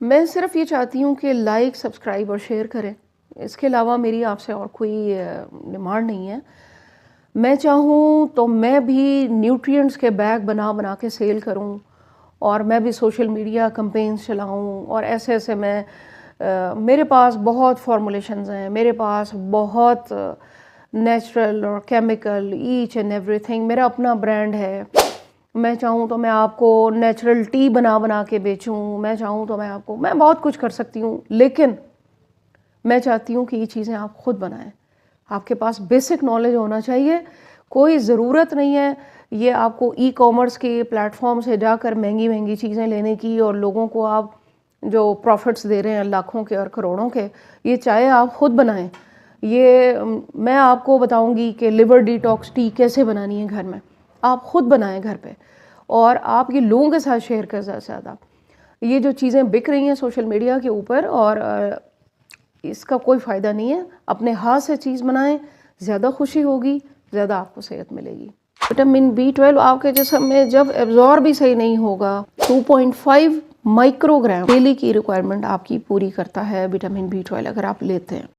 میں صرف یہ چاہتی ہوں کہ لائک، سبسکرائب اور شیئر کریں، اس کے علاوہ میری آپ سے اور کوئی ڈیمانڈ نہیں ہے۔ میں چاہوں تو میں بھی نیوٹرینٹس کے بیگ بنا بنا کے سیل کروں، اور میں بھی سوشل میڈیا کمپینز چلاؤں، اور ایسے میں میرے پاس بہت فارمولیشنز ہیں، میرے پاس بہت نیچرل اور chemical each and everything, میرا اپنا برانڈ ہے۔ میں چاہوں تو میں آپ کو نیچرل ٹی بنا بنا کے بیچوں، میں چاہوں تو میں بہت کچھ کر سکتی ہوں، لیکن میں چاہتی ہوں کہ یہ چیزیں آپ خود بنائیں۔ آپ کے پاس بیسک نالج ہونا چاہیے، کوئی ضرورت نہیں ہے یہ آپ کو ای کامرس کے پلیٹ فارم سے جا کر مہنگی مہنگی چیزیں لینے کی، اور لوگوں کو آپ جو پروفٹس دے رہے ہیں لاکھوں کے اور کروڑوں کے، یہ چاہے آپ خود بنائیں۔ یہ میں آپ کو بتاؤں گی کہ لیور ڈیٹاکس ٹی کیسے بنانی ہے گھر میں، آپ خود بنائیں گھر پہ، اور آپ یہ لوگوں کے ساتھ شیئر کر زیادہ سے زیادہ۔ یہ جو چیزیں بک رہی ہیں سوشل میڈیا کے اوپر، اور اس کا کوئی فائدہ نہیں ہے۔ اپنے ہاتھ سے چیز بنائیں، زیادہ خوشی ہوگی، زیادہ آپ کو صحت ملے گی۔ وٹامن B12 آپ کے جسم میں جب ایبزارب بھی صحیح نہیں ہوگا، 2.5 مائکرو گرام ڈیلی کی ریکوائرمنٹ آپ کی پوری کرتا ہے وٹامن B12 اگر آپ لیتے ہیں۔